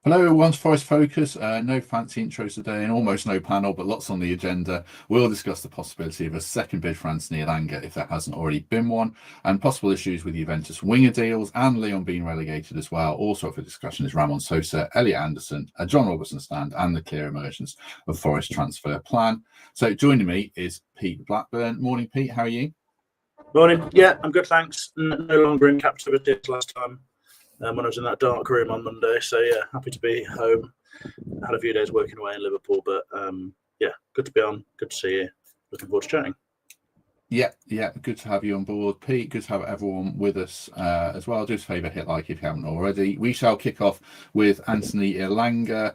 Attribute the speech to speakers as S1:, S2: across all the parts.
S1: Hello, everyone's Forest Focus. No fancy intros today and almost no panel, but lots on the agenda. We'll discuss the possibility of a second bid for Anthony Elanga if there hasn't already been one, and possible issues with Juventus winger deals and Lyon being relegated as well. Also for discussion is Ramon Sosa, Elliot Anderson, a John Robertson stand, and the clear emergence of Forest transfer plan. So joining me is Pete Blackburn. Morning, Pete. How are you?
S2: Morning. Yeah, I'm good, thanks. No longer in captivity as last time. When I was in that dark room on Monday. So, yeah, happy to be home. Had a few days working away in Liverpool, but, yeah, good to be on. Good to see you. Looking forward to chatting.
S1: Yeah, good to have you on board, Pete. Good to have everyone with us as well. Do us a favour, hit like if you haven't already. We shall kick off with Anthony Elanga.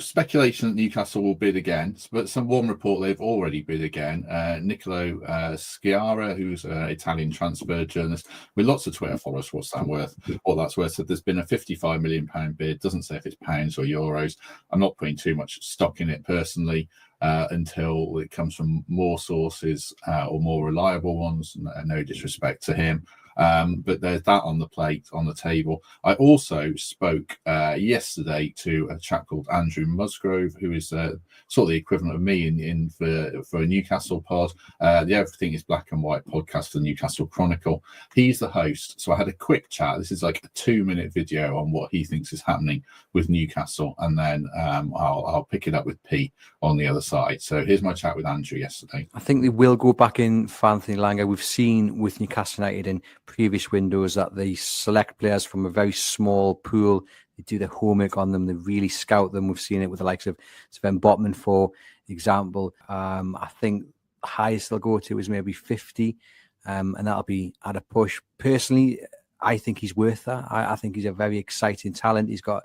S1: Speculation that Newcastle will bid again, but one report they've already bid again. Nicolo Sciarra, who's an Italian transfer journalist with lots of Twitter followers, what's that worth? All that's worth. So there's been a £55 million bid. Doesn't say if it's pounds or euros. I'm not putting too much stock in it personally. Until it comes from more sources or more reliable ones. No disrespect to him. But there's that on the plate, on the table. I also spoke yesterday to a chap called Andrew Musgrove, who is sort of the equivalent of me for a Newcastle pod. The Everything is Black and White podcast for the Newcastle Chronicle. He's the host. So I had a quick chat. This is like a 2-minute video on what he thinks is happening with Newcastle. And then I'll pick it up with Pete on the other side. So here's my chat with Andrew yesterday.
S3: I think they will go back in for Anthony Elanga. We've seen with Newcastle United in previous windows that they select players from a very small pool. They do their homework on them. They really scout them. We've seen it with the likes of Sven Botman, for example. I think the highest they'll go to is maybe 50, and that'll be at a push. Personally, I think he's worth that. I think he's a very exciting talent. He's got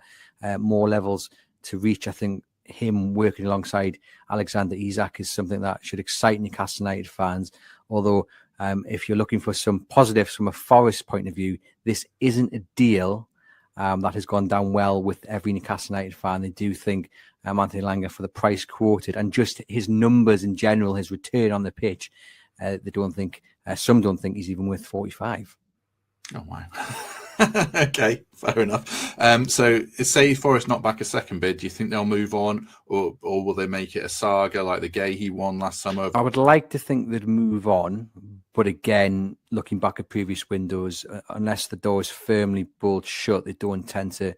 S3: more levels to reach. I think him working alongside Alexander Isak is something that should excite Newcastle United fans. Although, if you're looking for some positives from a Forest point of view, this isn't a deal that has gone down well with every Newcastle United fan. They do think Anthony Elanga, for the price quoted and just his numbers in general, his return on the pitch, some don't think he's even worth 45.
S1: Oh, wow. Okay, fair enough. So say Forest not back a second bid, do you think they'll move on, or will they make it a saga like the Gahey one last summer?
S3: I would like to think they'd move on, but again, looking back at previous windows, unless the door is firmly bolted shut, they don't tend to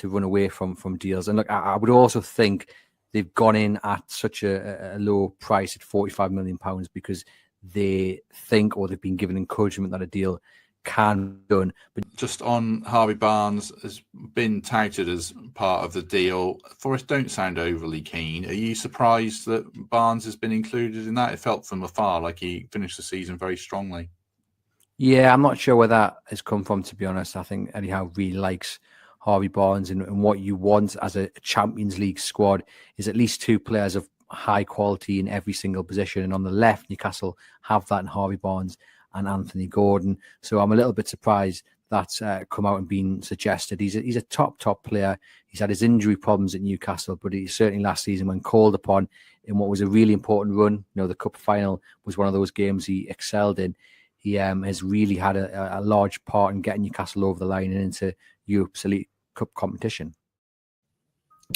S3: run away from deals. And look, I would also think they've gone in at such a low price at £45 million because they think, or they've been given encouragement that a deal can be done. But
S1: just on Harvey Barnes has been touted as part of the deal. Forest don't sound overly keen. Are you surprised that Barnes has been included in that? It felt from afar like he finished the season very strongly.
S3: Yeah, I'm not sure where that has come from, to be honest. I think Eddie Howe really likes Harvey Barnes, and what you want as a Champions League squad is at least two players of high quality in every single position. And on the left, Newcastle have that in Harvey Barnes and Anthony Gordon. So I'm a little bit surprised that's come out and been suggested. He's a top player. He's had his injury problems at Newcastle, but he certainly last season, when called upon in what was a really important run, the cup final was one of those games he excelled in. He has really had a large part in getting Newcastle over the line and into Europe's Elite Cup competition.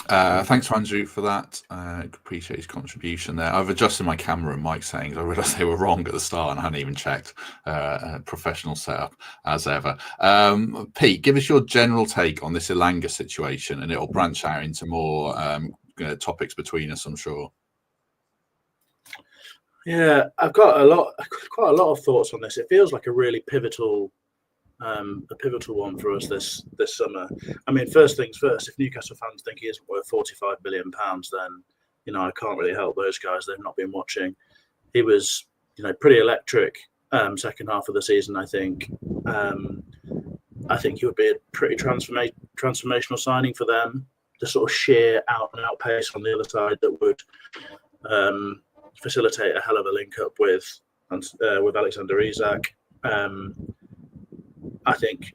S1: Thanks, Andrew, for that. Appreciate his contribution there. I've adjusted my camera and mic settings. I realised they were wrong at the start and I hadn't even checked. Professional setup as ever. Pete, give us your general take on this Elanga situation, and it'll branch out into more topics between us, I'm sure.
S2: Yeah, I've got quite a lot of thoughts on this. It feels like a really pivotal one for us this summer. I mean, first things first, if Newcastle fans think he isn't worth £45 million, then I can't really help those guys. They've not been watching. He was pretty electric second half of the season. I think he would be a pretty transformational signing for them. The sort of sheer out and out pace on the other side that would facilitate a hell of a link up with Alexander Isak. I think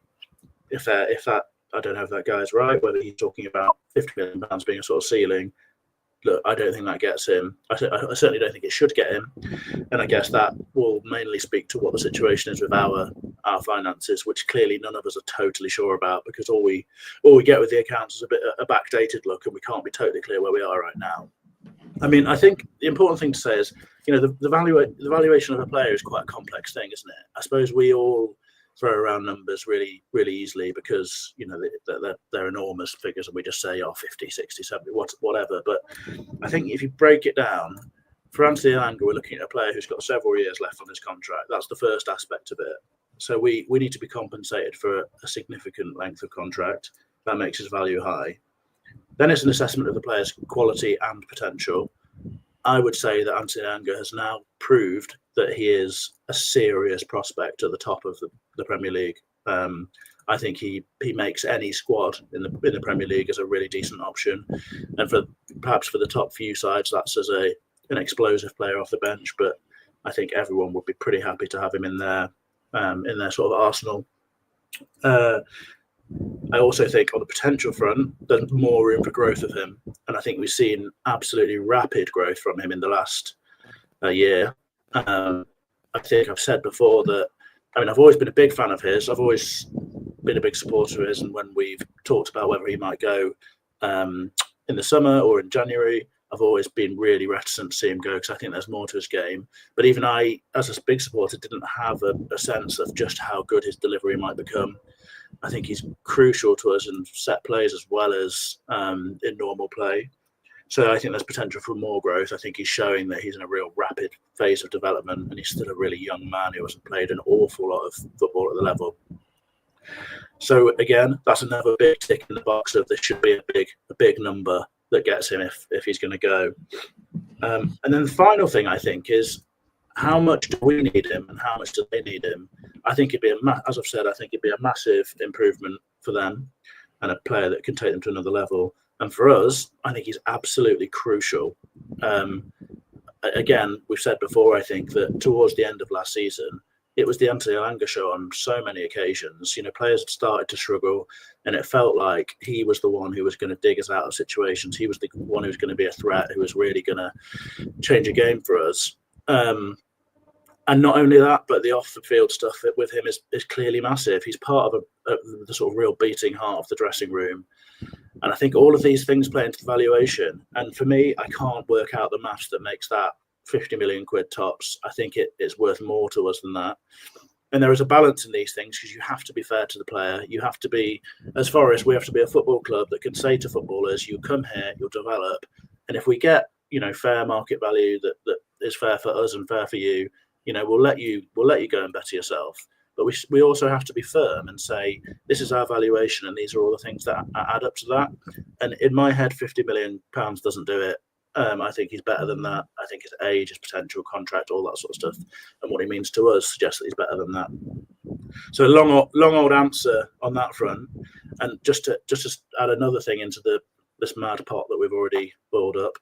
S2: if that, I don't know if that guy's right, whether he's talking about £50 million being a sort of ceiling. Look, I don't think that gets him. I certainly don't think it should get him. And I guess that will mainly speak to what the situation is with our our finances, which clearly none of us are totally sure about, because all we get with the accounts is a backdated look, and we can't be totally clear where we are right now. I mean, I think the important thing to say is, the valuation of a player is quite a complex thing, isn't it? I suppose we all throw around numbers really, really easily because, they're enormous figures, and we just say, 50, 60, 70, whatever. But I think if you break it down, for Anthony Elanga, we're looking at a player who's got several years left on his contract. That's the first aspect of it. So we need to be compensated for a significant length of contract. That makes his value high. Then it's an assessment of the player's quality and potential. I would say that Anthony Elanga has now proved that he is a serious prospect at the top of the Premier League. I think he makes any squad in the Premier League as a really decent option, and perhaps for the top few sides, that's as an explosive player off the bench. But I think everyone would be pretty happy to have him in their sort of arsenal. I also think on the potential front, there's more room for growth of him. And I think we've seen absolutely rapid growth from him in the last year. I think I've said before that, I've always been a big fan of his. I've always been a big supporter of his. And when we've talked about whether he might go in the summer or in January, I've always been really reticent to see him go because I think there's more to his game. But even I, as a big supporter, didn't have a sense of just how good his delivery might become. I think he's crucial to us in set plays as well as in normal play. So I think there's potential for more growth. I think he's showing that he's in a real rapid phase of development, and he's still a really young man who hasn't played an awful lot of football at the level. So again, that's another big tick in the box of this should be a big number that gets him if he's going to go. And then the final thing I think is, how much do we need him and how much do they need him? I think it'd be as I've said, I think it'd be a massive improvement for them and a player that can take them to another level. And for us, I think he's absolutely crucial. Again, we've said before, I think that towards the end of last season, it was the Anthony Elanga show on so many occasions. Players had started to struggle, and it felt like he was the one who was going to dig us out of situations. He was the one who was going to be a threat, who was really going to change a game for us. And not only that, but the off-the-field stuff with him is clearly massive. He's part of the sort of real beating heart of the dressing room. And I think all of these things play into the valuation. And for me, I can't work out the maths that makes that 50 million quid tops. I think it's worth more to us than that. And there is a balance in these things because you have to be fair to the player. You have to be, as Forest, we have to be a football club that can say to footballers, you come here, you'll develop. And if we get, fair market value that is fair for us and fair for you, we'll let you go and better yourself. But we also have to be firm and say, this is our valuation and these are all the things that add up to that. And in my head, £50 million doesn't do it. I think he's better than that. I think his age, his potential, contract, all that sort of stuff, and what he means to us suggests that he's better than that. So a long old answer on that front. And just to add another thing into this mad pot that we've already boiled up,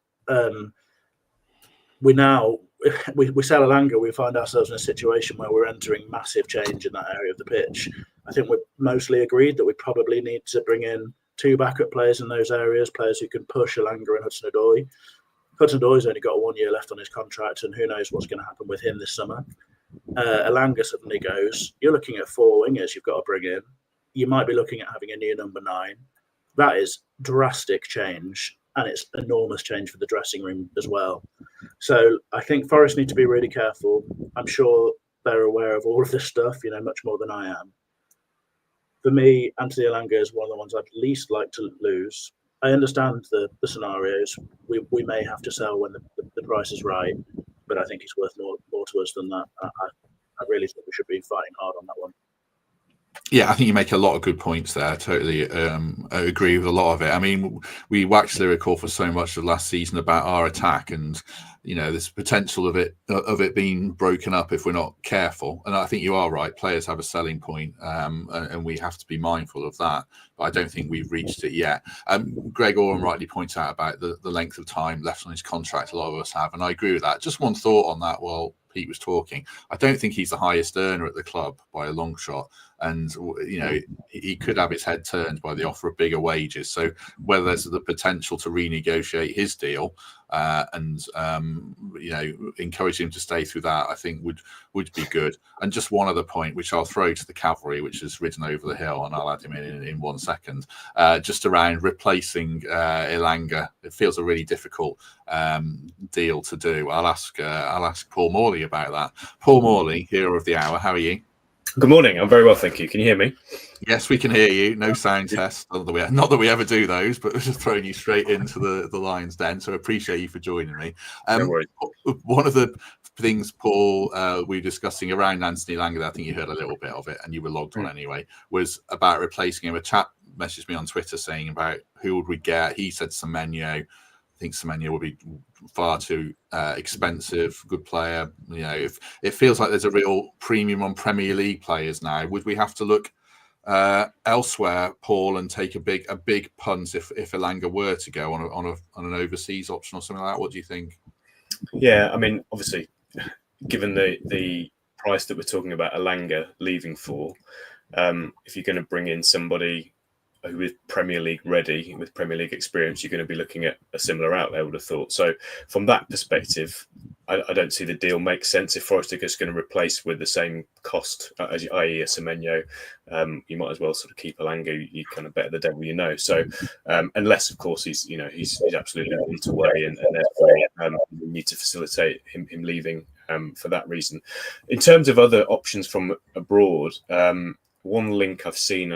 S2: we sell Elanga, we find ourselves in a situation where we're entering massive change in that area of the pitch. I think we're mostly agreed that we probably need to bring in 2 backup players in those areas, players who can push Elanga and Hudson-Odoi. Hudson-Odoi's only got 1 year left on his contract, and who knows what's going to happen with him this summer. Elanga suddenly goes. You're looking at 4 wingers you've got to bring in. You might be looking at having a new number 9. That is drastic change, and it's enormous change for the dressing room as well. So I think Forest need to be really careful. I'm sure they're aware of all of this stuff, much more than I am. For me, Anthony Elanga is one of the ones I'd least like to lose. I understand the scenarios. We may have to sell when the price is right, but I think he's worth more to us than that. I really think we should be fighting hard on that one.
S1: Yeah, I think you make a lot of good points there. Totally agree with a lot of it. I mean, we waxed lyrical for so much of last season about our attack and, this potential of it being broken up if we're not careful. And I think you are right. Players have a selling point, and we have to be mindful of that. But I don't think we've reached it yet. Greg Oram rightly points out about the length of time left on his contract. A lot of us have, and I agree with that. Just one thought on that while Pete was talking. I don't think he's the highest earner at the club by a long shot. and he could have his head turned by the offer of bigger wages. So whether there's the potential to renegotiate his deal and encourage him to stay through that, I think would be good. And just one other point, which I'll throw to the cavalry, which is ridden over the hill, and I'll add him in 1 second, just around replacing Elanga. It feels a really difficult deal to do. I'll ask Paul Morley about that. Paul Morley, hero of the hour, how are you?
S4: Good morning. I'm very well, thank you. Can you hear me?
S1: Yes, we can hear you. No sound test. Not that we ever do those, but we're just throwing you straight into the lion's den. So I appreciate you for joining me.
S4: No worries.
S1: One of the things, Paul, we were discussing around Anthony Elanga, I think you heard a little bit of it and you were logged on anyway, was about replacing him. A chap messaged me on Twitter saying about who would we get. He said Semenyo. I think Semenyo would be far too expensive, good player. If it feels like there's a real premium on Premier League players now, would we have to look elsewhere, Paul, and take a big punt if Elanga were to go on an overseas option or something like that? What do you think?
S4: Yeah, I mean, obviously, given the price that we're talking about Elanga leaving for, if you're going to bring in somebody who is Premier League ready with Premier League experience, you're going to be looking at a similar outlay, I would have thought. So from that perspective, I don't see the deal makes sense. If Forest are just going to replace with the same cost, i.e. a Semenyo, you might as well sort of keep Elanga. You kind of better the devil you know. So unless, of course, he's absolutely on to way, and therefore we need to facilitate him leaving for that reason. In terms of other options from abroad, one link I've seen,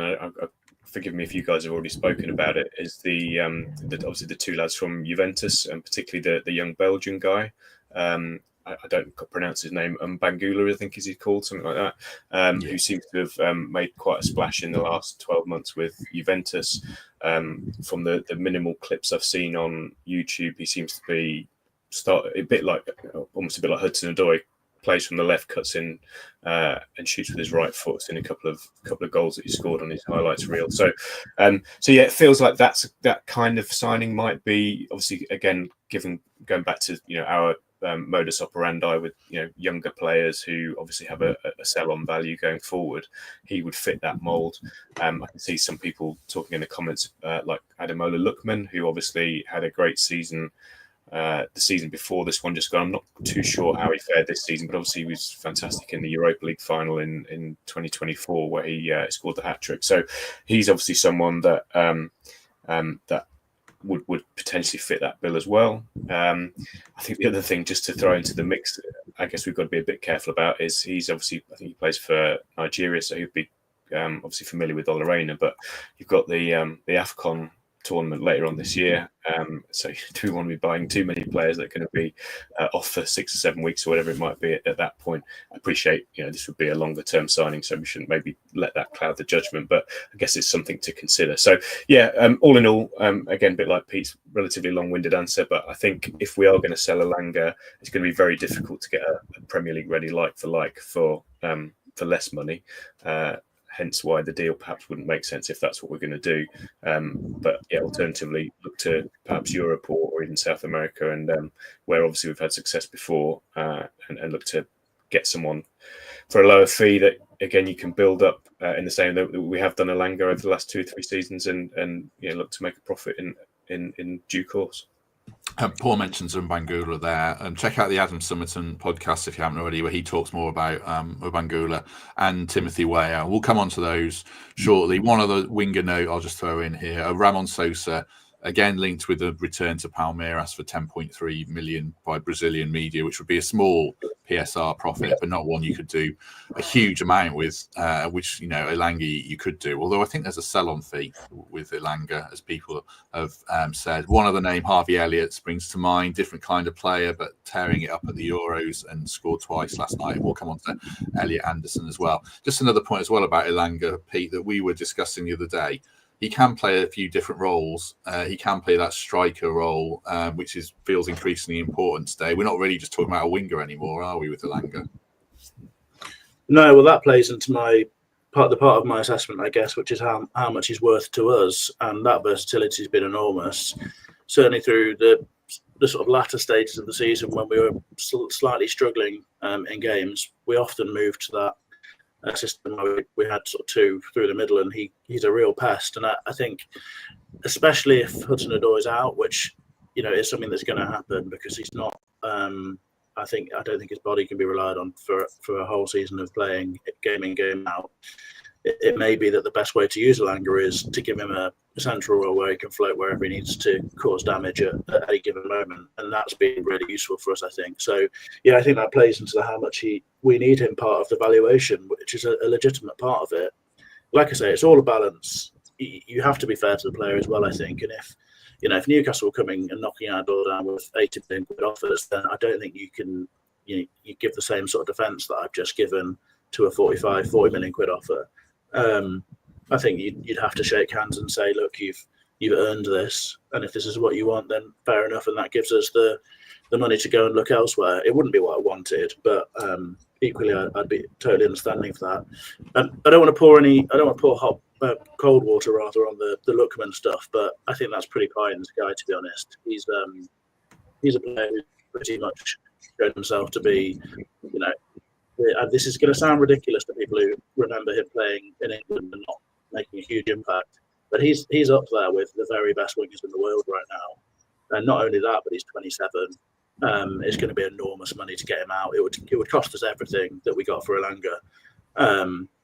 S4: forgive me if you guys have already spoken about it, is the obviously the two lads from Juventus, and particularly the young Belgian guy. I don't pronounce his name. Mbangula, I think is he called, something like that. Who seems to have made quite a splash in the last 12 months with Juventus. From the minimal clips I've seen on YouTube, he seems to be almost a bit like Hudson-Odoi. Plays from the left, cuts in and shoots with his right foot. In a couple of goals that he scored on his highlights reel. So yeah, it feels like that kind of signing might be, obviously, again, going back to our modus operandi with younger players who obviously have a sell-on value going forward. He would fit that mould. I can see some people talking in the comments like Ademola Lookman, who obviously had a great season. The season before this one just gone. I'm not too sure how he fared this season, but obviously he was fantastic in the Europa League final in 2024 where he scored the hat-trick. So he's obviously someone that that would potentially fit that bill as well. I think the other thing just to throw into the mix, I guess we've got to be a bit careful about, is he's obviously, I think he plays for Nigeria, so he'd be obviously familiar with Olarena, but you've got the AFCON tournament later on this year. So do we want to be buying too many players that are going to be off for 6 or 7 weeks or whatever it might be at that point? I appreciate, this would be a longer term signing, so we shouldn't maybe let that cloud the judgment, but I guess it's something to consider. So yeah, all in all, again, a bit like Pete's relatively long-winded answer, but I think if we are going to sell Elanga, it's going to be very difficult to get a Premier League ready like for less money. Hence why the deal perhaps wouldn't make sense if that's what we're going to do. But yeah, alternatively, look to perhaps Europe or even South America, and where obviously we've had success before, and look to get someone for a lower fee that, again, you can build up in the same that we have done Elanga over the last 2 or 3 seasons, and look to make a profit in due course.
S1: Paul mentions Mbangula there, and check out the Adam Summerton podcast if you haven't already, where he talks more about Mbangula and Timothy Weah. We'll come on to those shortly. One other winger note I'll just throw in here: Ramon Sosa, again linked with a return to Palmeiras for 10.3 million by Brazilian media, which would be a small PSR profit, but not one you could do a huge amount with, which Elanga you could do. Although I think there's a sell-on fee with Elanga, as people have said. One other name, Harvey Elliott, springs to mind. Different kind of player, but tearing it up at the Euros and scored twice last night. We'll come on to Elliot Anderson as well. Just another point as well about Elanga, Pete, that we were discussing the other day. He can play a few different roles. He can play that striker role, which feels increasingly important today. We're not really just talking about a winger anymore, are we, with Elanga?
S2: No, well, that plays into the part of my assessment, I guess, which is how much he's worth to us, and that versatility has been enormous. Certainly through the sort of latter stages of the season when we were slightly struggling in games, we often moved to that a system where we had sort of two through the middle, and he's a real pest. And I think, especially if Hudson-Odoi is out, which is something that's going to happen because he's not. I don't think his body can be relied on for a whole season of playing game in, game out. It may be that the best way to use Elanga is to give him a central role where he can float wherever he needs to cause damage at any given moment, and that's been really useful for us, I think. So, yeah, I think that plays into how much we need him part of the valuation, which is a legitimate part of it. Like I say, it's all a balance. You have to be fair to the player as well, I think. And if Newcastle are coming and knocking our door down with 80 million quid offers, then I don't think you can you give the same sort of defence that I've just given to a 40 million quid offer. I think you'd have to shake hands and say, look, you've earned this, and if this is what you want, then fair enough, and that gives us the money to go and look elsewhere. It wouldn't be what I wanted, but equally, I'd be totally understanding for that. I don't want to pour cold water rather on the Lookman stuff, but I think that's pretty pie in the sky, to be honest. He's a player who's pretty much shown himself to be, this is going to sound ridiculous to people who remember him playing in England and not making a huge impact, but he's up there with the very best wingers in the world right now. And not only that, but he's 27. It's going to be enormous money to get him out. It would cost us everything that we got for Elanga.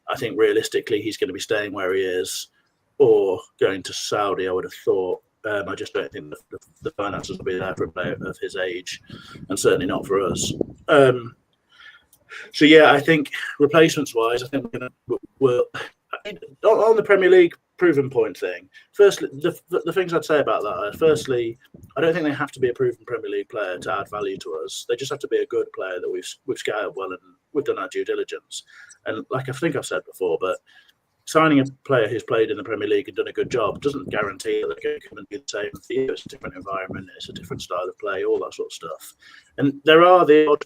S2: I think realistically he's going to be staying where he is or going to Saudi, I would have thought. I just don't think the finances will be there for a player of his age, and certainly not for us. So yeah, I think replacements-wise, I think on the Premier League proven point thing. Firstly, the things I'd say about that are, firstly, I don't think they have to be a proven Premier League player to add value to us. They just have to be a good player that we've scouted well and we've done our due diligence. And like I think I've said before, but signing a player who's played in the Premier League and done a good job doesn't guarantee that they're going to come and do the same for you. It's a different environment, it's a different style of play, all that sort of stuff. And there are the odd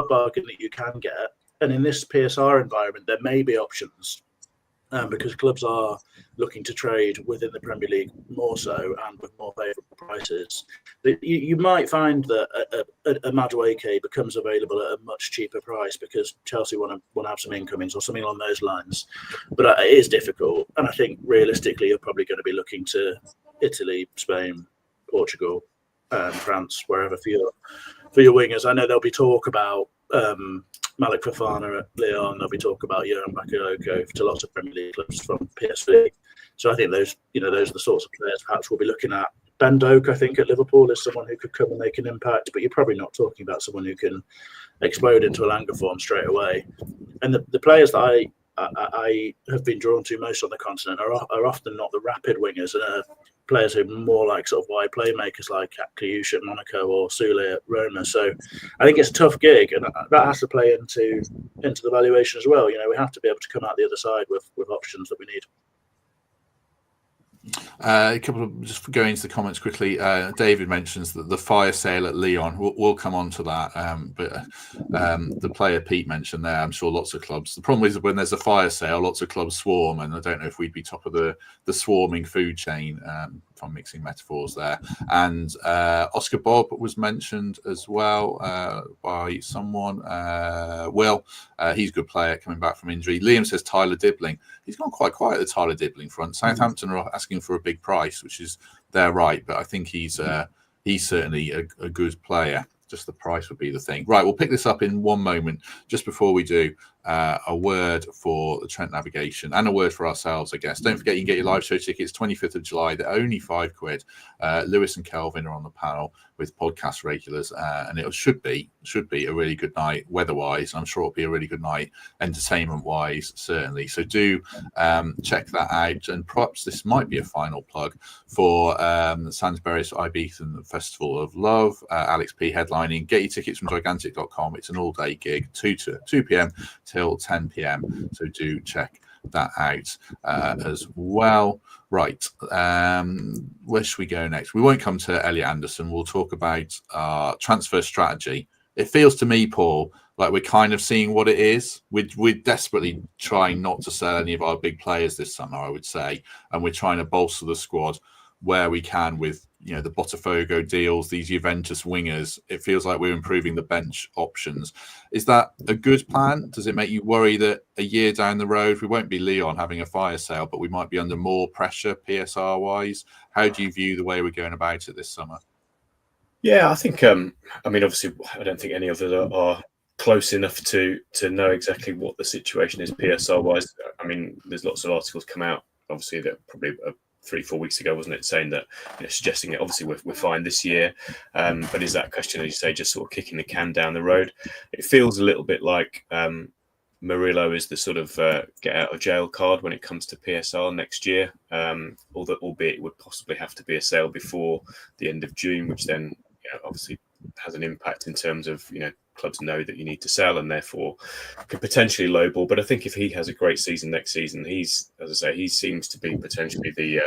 S2: bargain that you can get. And in this PSR environment, there may be options because clubs are looking to trade within the Premier League more so and with more favourable prices. You might find that a Madueke becomes available at a much cheaper price because Chelsea want to have some incomings or something along those lines. But it is difficult, and I think realistically you're probably going to be looking to Italy, Spain, Portugal, France, wherever for your wingers. I know there'll be talk about Malik Fofana at Lyon. There'll be talk about Johan Bakayoko to lots of Premier League clubs from PSV. So I think those are the sorts of players perhaps we'll be looking at. Ben Doak, I think, at Liverpool is someone who could come and make an impact, but you're probably not talking about someone who can explode into Elanga form straight away. And the players that I have been drawn to most on the continent are often not the rapid wingers and are players who are more like sort of wide playmakers like Kliush at Monaco or Sule at Roma. So I think it's a tough gig, and that has to play into the valuation as well. We have to be able to come out the other side with options that we need.
S1: A couple of, just going into the comments quickly, David mentions that the fire sale at Lyon. We'll come on to that, but the player Pete mentioned there, I'm sure lots of clubs. The problem is when there's a fire sale, lots of clubs swarm, and I don't know if we'd be top of the swarming food chain, if I'm mixing metaphors there. And Oscar Bob was mentioned as well by someone. Will, he's a good player coming back from injury. Liam says Tyler Dibbling. He's gone quite quiet at the Tyler Dibbling front. Southampton are asking for a big price, which is their right, but I think he's certainly a good player. Just the price would be the thing. Right, we'll pick this up in one moment. Just before we do, a word for the Trent Navigation and a word for ourselves, I guess. Don't forget, you can get your live show tickets 25th of July. They're only £5. Lewis and Kelvin are on the panel with podcast regulars, and it should be a really good night weather-wise. I'm sure it'll be a really good night entertainment-wise, certainly. So do check that out. And perhaps this might be a final plug for Sainsbury's Ibiza Festival of Love. Alex P headlining. Get your tickets from gigantic.com. It's an all-day gig, 2 p.m. till 10 p.m. So do check that out as well. Right, where should we go next? We won't come to Elliot Anderson. We'll talk about transfer strategy. It feels to me, Paul, like we're kind of seeing what it is. We're desperately trying not to sell any of our big players this summer, I would say, and we're trying to bolster the squad. where we can with the Botafogo deals, these Juventus wingers. It feels like we're improving the bench options. Is that a good plan? Does it make you worry that a year down the road we won't be Lyon having a fire sale, but we might be under more pressure PSR wise? How do you view the way we're going about it this summer?
S4: Yeah, I think obviously I don't think any of us are close enough to know exactly what the situation is PSR wise. I mean, there's lots of articles come out, obviously, that probably 3-4 weeks ago, wasn't it, saying that, suggesting it, obviously we're fine this year, but is that question, as you say, just sort of kicking the can down the road? It feels a little bit like Murillo is the sort of get out of jail card when it comes to PSR next year, albeit it would possibly have to be a sale before the end of June, which then obviously has an impact in terms of clubs know that you need to sell and therefore could potentially lowball. But I think if he has a great season next season, he's, as I say, he seems to be potentially the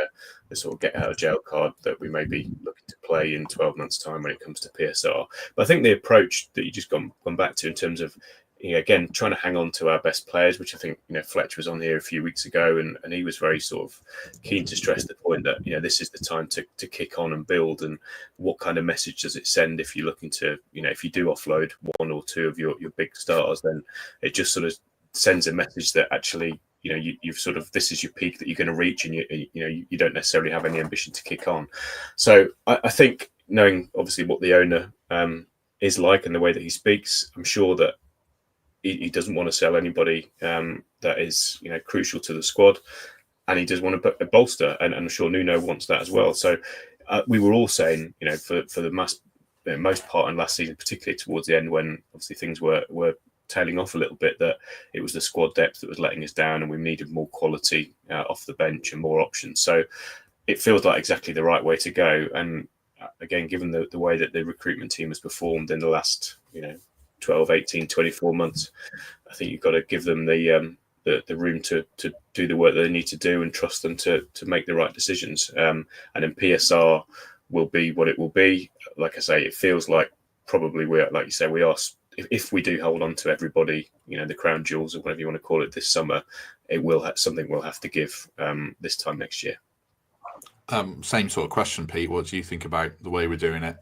S4: sort of get out of jail card that we may be looking to play in 12 months' time when it comes to PSR. But I think the approach that you just gone back to in terms of again trying to hang on to our best players, which I think Fletcher was on here a few weeks ago, and he was very sort of keen to stress the point that this is the time to kick on and build. And what kind of message does it send if you're looking to if you do offload one or two of your big stars, then it just sort of sends a message that actually you've sort of, this is your peak that you're going to reach, and you don't necessarily have any ambition to kick on. So I think, knowing obviously what the owner is like and the way that he speaks, I'm sure that he doesn't want to sell anybody that is crucial to the squad, and he does want to bolster, and I'm sure Nuno wants that as well. So we were all saying, for the most part in last season, particularly towards the end when obviously things were tailing off a little bit, that it was the squad depth that was letting us down, and we needed more quality off the bench and more options. So it feels like exactly the right way to go. And again, given the way that the recruitment team has performed in the last 12, 18, 24 months, I think you've got to give them the room to do the work that they need to do, and trust them to make the right decisions. And then PSR will be what it will be. Like I say, it feels like probably we are, like you say, we are. If we do hold on to everybody, the crown jewels or whatever you want to call it this summer, it will have something we'll have to give this time next year.
S1: Same sort of question, Pete. What do you think about the way we're doing it?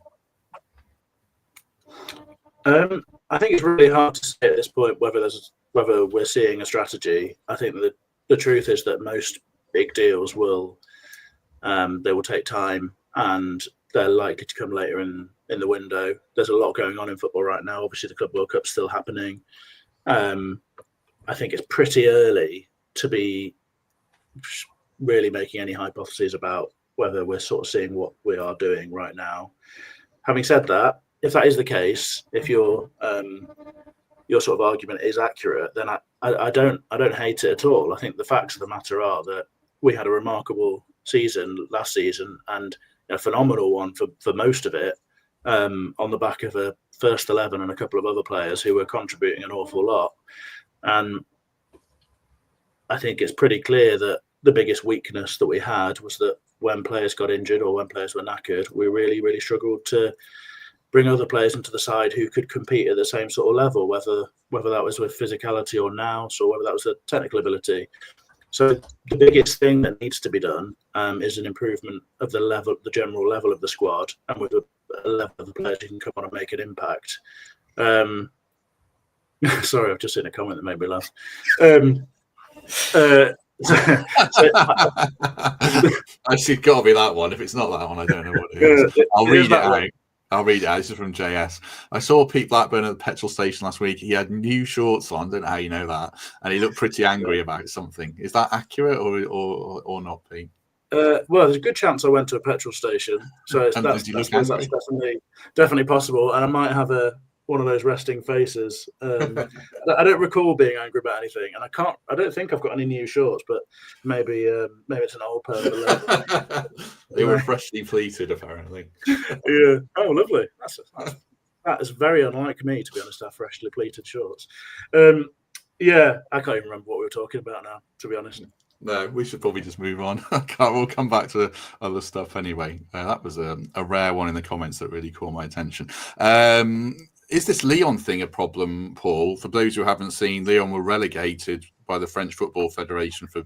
S2: I think it's really hard to say at this point whether we're seeing a strategy. I think that the truth is that most big deals will take time, and they're likely to come later in the window. There's a lot going on in football right now. Obviously, the Club World Cup's still happening. I think it's pretty early to be really making any hypotheses about whether we're sort of seeing what we are doing right now. Having said that, if that is the case, if your sort of argument is accurate, then I don't hate it at all. I think the facts of the matter are that we had a remarkable season last season, and a phenomenal one for most of it, on the back of a first 11 and a couple of other players who were contributing an awful lot. And I think it's pretty clear that the biggest weakness that we had was that when players got injured or when players were knackered, we really, really struggled to bring other players into the side who could compete at the same sort of level, whether that was with physicality or nous, or whether that was the technical ability. So the biggest thing that needs to be done is an improvement of the general level of the squad, and with a level of the players who can come on and make an impact. Sorry, I've just seen a comment that made me laugh.
S1: It's got to be that one. If it's not that one, I don't know what it is. I'll read it out. I'll read it out. This is from JS. I saw Pete Blackburn at the petrol station last week. He had new shorts on. Don't know how you know that. And he looked pretty angry about something. Is that accurate or not, Pete?
S2: Well, there's a good chance I went to a petrol station. So that's definitely possible. And I might have one of those resting faces. I don't recall being angry about anything, and I don't think I've got any new shorts, but maybe it's an old pair.
S1: They were freshly pleated, apparently.
S2: Yeah. Oh, lovely. That is very unlike me, to be honest, to have freshly pleated shorts. Yeah, I can't even remember what we were talking about now, to be honest.
S1: No, we should probably just move on. We'll come back to other stuff anyway. That was a rare one in the comments that really caught my attention. Is this Lyon thing a problem, Paul? For those who haven't seen, Lyon were relegated by the French Football Federation for,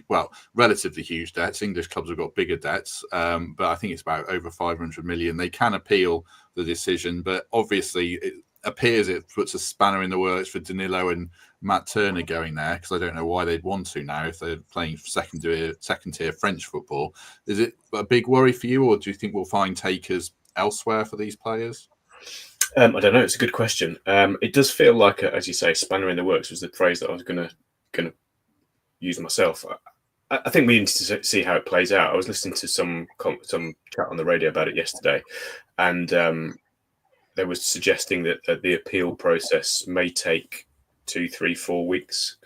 S1: well, relatively huge debts. English clubs have got bigger debts, but I think it's about over 500 million. They can appeal the decision, but obviously it appears it puts a spanner in the works for Danilo and Matt Turner going there, because I don't know why they'd want to now if they're playing second tier French football. Is it a big worry for you, or do you think we'll find takers elsewhere for these players?
S4: I don't know. It's a good question. It does feel like, as you say, spanner in the works was the phrase that I was going to use myself. I think we need to see how it plays out. I was listening to some chat on the radio about it yesterday, and they were suggesting that the appeal process may take 2, 3, 4 weeks,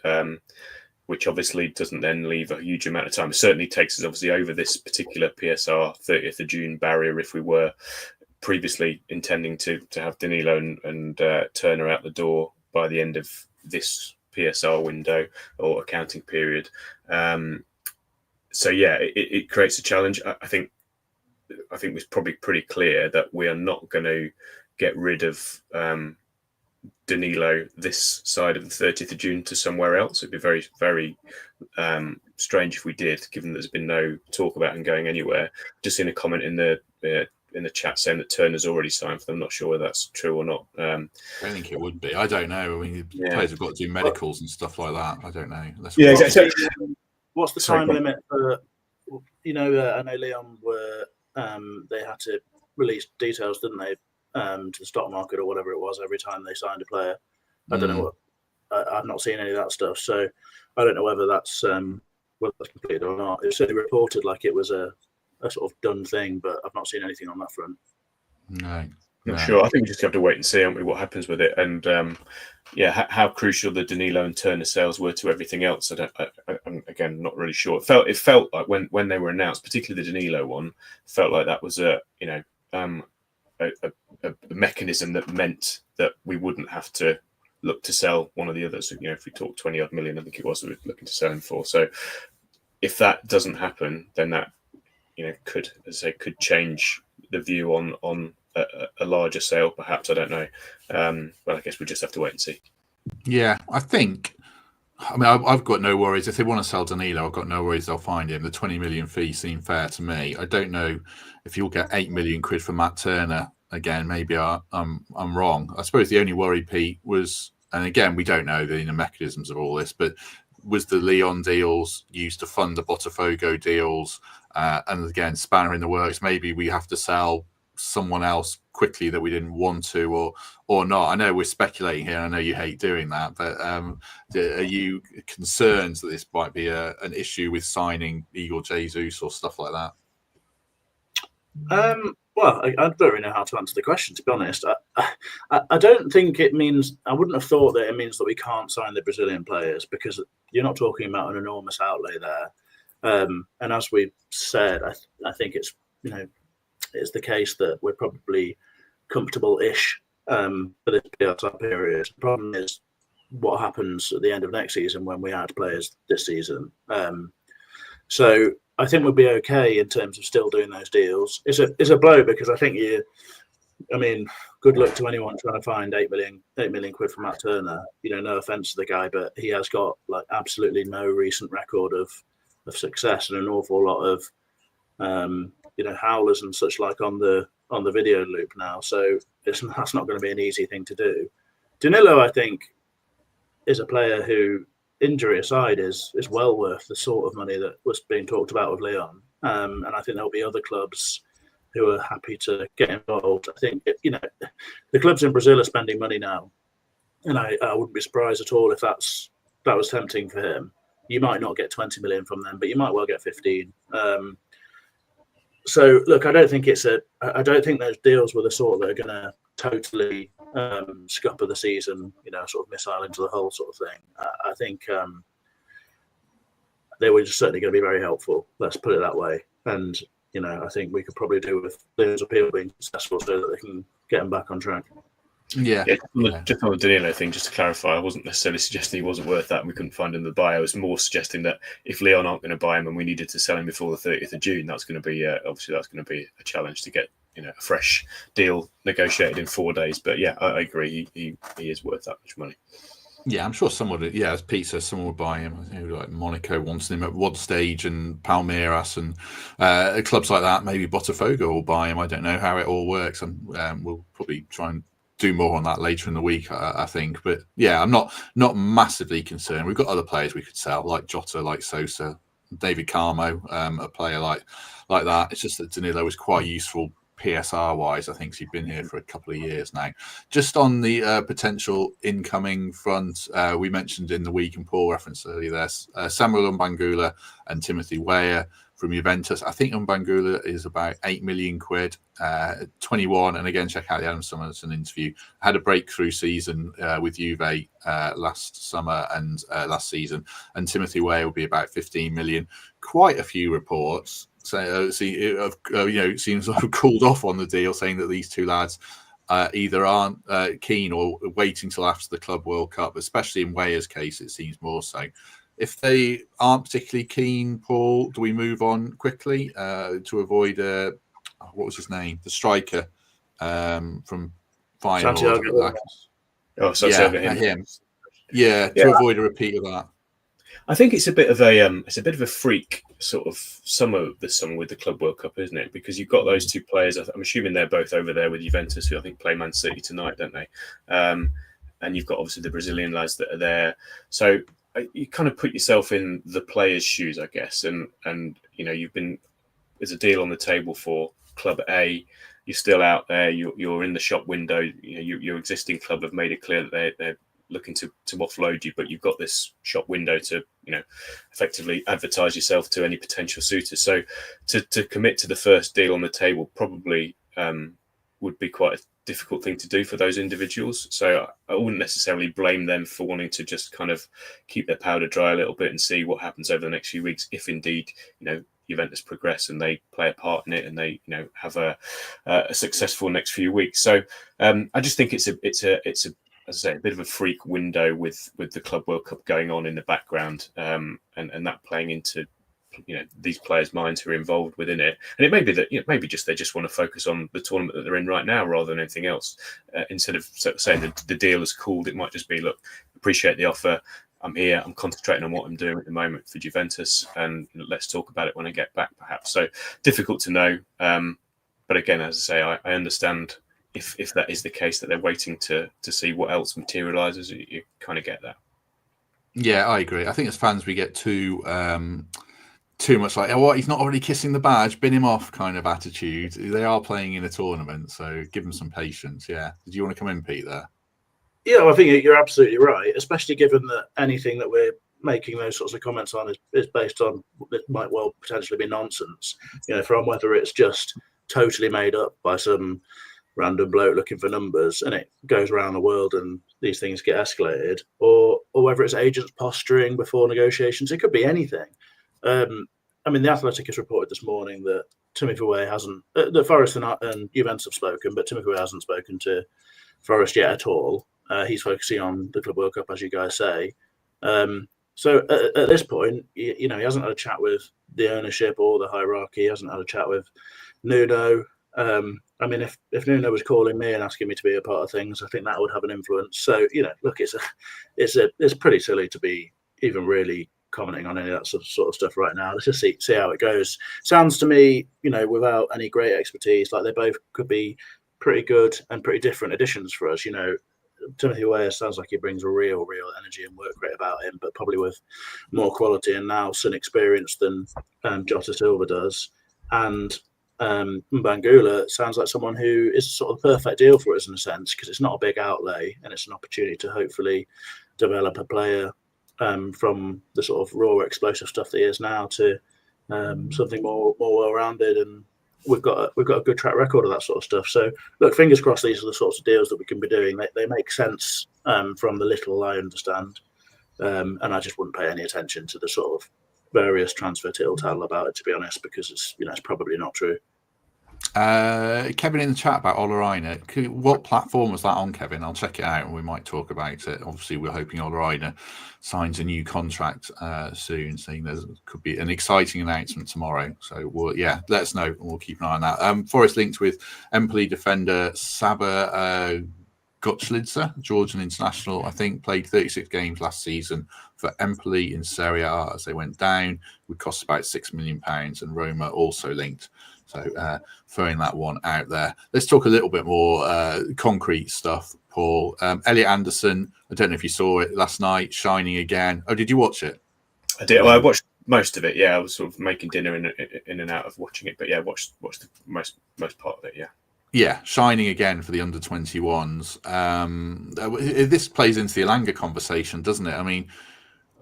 S4: which obviously doesn't then leave a huge amount of time. It certainly takes us obviously over this particular PSR 30th of June barrier if we were previously intending to have Danilo and Turner out the door by the end of this PSR window or accounting period. So yeah, it creates a challenge. I think it's probably pretty clear that we are not going to get rid of Danilo this side of the 30th of June to somewhere else. It'd be very, very strange if we did, given there's been no talk about him going anywhere. Just seen a comment in the chat saying that Turner's already signed for them. I'm not sure whether that's true or not.
S1: I don't think it would be. I don't know. I mean, players have got to do medicals and stuff like that. I don't know.
S4: Exactly.
S2: What's the time limit for? I know Lyon were they had to release details, didn't they, to the stock market or whatever it was every time they signed a player. I don't know what. I've not seen any of that stuff, so I don't know whether that's completed or not. It's certainly reported like it was a sort of done thing, but I've not seen anything on that front.
S1: No.
S4: Not sure. I think we just have to wait and see, haven't we, what happens with it, and how crucial the Danilo and Turner sales were to everything else. I'm again not really sure. It felt like when they were announced, particularly the Danilo one, felt like that was a mechanism that meant that we wouldn't have to look to sell one of the others. If we talk 20 odd million, I think it was, we were looking to sell him for. So if that doesn't happen, then that could change the view on a larger sale, perhaps. I don't know. But I guess we just have to wait and see.
S1: Yeah, I've got no worries. If they want to sell Danilo, I've got no worries they'll find him. The 20 million fee seemed fair to me. I don't know if you'll get 8 million quid for Matt Turner. Again, maybe I'm wrong. I suppose the only worry, Pete, was, and again, we don't know the inner mechanisms of all this, but was the Lyon deals used to fund the Botafogo deals? And again, spanner in the works. Maybe we have to sell someone else quickly that we didn't want to, or not. I know we're speculating here. I know you hate doing that, but are you concerned that this might be an issue with signing Igor Jesus or stuff like that?
S2: Well, I don't really know how to answer the question, to be honest. I don't think it means, I wouldn't have thought that it means that we can't sign the Brazilian players, because you're not talking about an enormous outlay there. And as we've said, I think it's the case that we're probably comfortable-ish for this PSR period. The problem is what happens at the end of next season when we add players this season. So I think we'll be okay in terms of still doing those deals. It's a blow, because I think good luck to anyone trying to find 8 million quid from Matt Turner. No offense to the guy, but he has got absolutely no recent record of success and an awful lot of howlers and such like on the video loop now. So that's not going to be an easy thing to do. Danilo, I think, is a player who, injury aside, is well worth the sort of money that was being talked about with Lyon. And I think there'll be other clubs who are happy to get involved. I think the clubs in Brazil are spending money now, and I wouldn't be surprised at all if that was tempting for him. You might not get 20 million from them, but you might well get 15. So look, I don't think those deals were the sort that are going to totally scupper the season, sort of missile into the hole sort of thing. I think they were just certainly going to be very helpful. Let's put it that way. And I think we could probably do with Leon's appeal being successful so that they can get them back on track.
S1: Yeah.
S4: Just on the Danilo thing, just to clarify, I wasn't necessarily suggesting he wasn't worth that and we couldn't find him in the buy. I was more suggesting that if Lyon aren't going to buy him and we needed to sell him before the 30th of June, that's going to be obviously that's going to be a challenge to get a fresh deal negotiated in 4 days. But yeah, I agree, he is worth that much money.
S1: Yeah, I'm sure someone would. Yeah, as Pete says, someone would buy him. I think like Monaco wants him at one stage, and Palmeiras and clubs like that. Maybe Botafogo will buy him. I don't know how it all works, and we'll probably try and do more on that later in the week, I think. But yeah, I'm not massively concerned. We've got other players we could sell, like Jota, like Sosa, David Carmo, a player like that. It's just that Danilo was quite useful PSR wise. I think he's been here for a couple of years now. Just on the potential incoming front, we mentioned in the week, and Paul referenced earlier there, Samuel Mbangula and Timothy Weah from Juventus. I think Mbangula is about 8 million quid, 21. And again, check out the Adam Summerson interview. Had a breakthrough season with Juve last summer and last season. And Timothy Weah will be about 15 million. Quite a few reports. So, seems sort of cooled off on the deal, saying that these two lads either aren't keen or waiting till after the Club World Cup, especially in Weah's case, it seems more so. If they aren't particularly keen, Paul, do we move on quickly to avoid, what was his name? The striker from Feyenoord.
S2: Santiago.
S1: Him. Yeah, to avoid a repeat of that.
S4: I think it's a bit of a freak sort of summer this summer with the Club World Cup, isn't it? Because you've got those two players. I'm assuming they're both over there with Juventus, who I think play Man City tonight, don't they? And you've got obviously the Brazilian lads that are there. So you kind of put yourself in the players' shoes, I guess. And there's a deal on the table for Club A. You're still out there. You're in the shop window. Your existing club have made it clear that they're looking to offload you, but you've got this shop window to effectively advertise yourself to any potential suitors. So to commit to the first deal on the table probably would be quite a difficult thing to do for those individuals. So I wouldn't necessarily blame them for wanting to just kind of keep their powder dry a little bit and see what happens over the next few weeks, if indeed Juventus progress and they play a part in it and they have a successful next few weeks. So I just think it's a as I say, a bit of a freak window with the Club World Cup going on in the background, and that playing into these players' minds who are involved within it. And it may be that maybe they just want to focus on the tournament that they're in right now rather than anything else. Instead of saying that the deal is cooled, it might just be, look, appreciate the offer. I'm here. I'm concentrating on what I'm doing at the moment for Juventus, and let's talk about it when I get back, perhaps. So difficult to know. But again, as I say, I understand. If that is the case, that they're waiting to see what else materialises, you kind of get that.
S1: Yeah, I agree. I think as fans we get too much like, what, he's not already kissing the badge, bin him off kind of attitude. They are playing in a tournament, so give them some patience. Yeah. Did you want to come in, Pete, there?
S2: Yeah, I think you're absolutely right, especially given that anything that we're making those sorts of comments on is based on, it might well potentially be nonsense, from whether it's just totally made up by some random bloke looking for numbers and it goes around the world and these things get escalated, or whether it's agents posturing before negotiations. It could be anything. The Athletic has reported this morning that Timothy Weah hasn't, the Forest and Juventus have spoken, but Timothy Weah hasn't spoken to Forest yet at all. He's focusing on the Club World Cup, as you guys say. So at this point, he hasn't had a chat with the ownership or the hierarchy. He hasn't had a chat with Nuno. If Nuno was calling me and asking me to be a part of things, I think that would have an influence. So, look, it's pretty silly to be even really commenting on any of that sort of stuff right now. Let's just see how it goes. Sounds to me, without any great expertise, like they both could be pretty good and pretty different additions for us. Timothy Weah sounds like he brings a real energy and work rate about him, but probably with more quality and nous and experience than Jota Silva does. And Mbangula sounds like someone who is sort of the perfect deal for us in a sense, because it's not a big outlay and it's an opportunity to hopefully develop a player from the sort of raw explosive stuff that he is now to something more well-rounded. And we've got a good track record of that sort of stuff. So look, fingers crossed, these are the sorts of deals that we can be doing. They make sense from the little I understand, and I just wouldn't pay any attention to the sort of various transfer tittle-tattle about it, to be honest, because it's probably not true.
S1: Kevin in the chat about Olaina. What platform was that on, Kevin? I'll check it out and we might talk about it. Obviously, we're hoping Olaina signs a new contract soon, saying there could be an exciting announcement tomorrow. So, let us know and we'll keep an eye on that. Forest linked with Empoli defender Saba Gotchlidze, Georgian international, I think, played 36 games last season for Empoli in Serie A as they went down. Would cost about £6 million, and Roma also linked. So throwing that one out there. Let's talk a little bit more concrete stuff, Paul. Elliot Anderson, I don't know if you saw it last night, shining again. Oh, did you watch it?
S4: I did. Well, I watched most of it. Yeah, I was sort of making dinner in and out of watching it, but yeah, watched the most part of it. Yeah.
S1: Yeah, shining again for the under-21s. This plays into the Elanga conversation, doesn't it? I mean,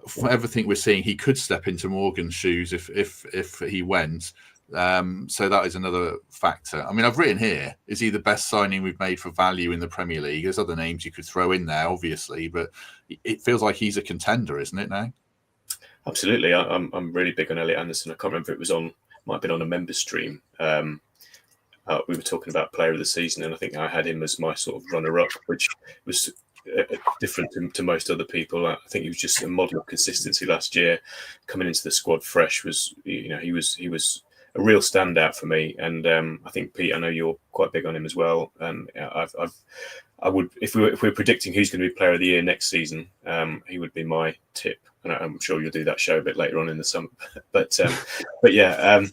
S1: for everything we're seeing, he could step into Morgan's shoes if he went. So that is another factor. I mean, I've written here, is he the best signing we've made for value in the Premier League? There's other names you could throw in there, obviously, but it feels like he's a contender, isn't it now?
S4: Absolutely. I'm really big on Elliot Anderson. I can't remember if it was might have been on a member stream. We were talking about player of the season, and I think I had him as my sort of runner-up, which was different to most other people. I think he was just a model of consistency last year. Coming into the squad fresh he was a real standout for me. And I think, Pete, I know you're quite big on him as well. I would, if we're predicting who's going to be player of the year next season, he would be my tip. And I'm sure you'll do that show a bit later on in the summer. But I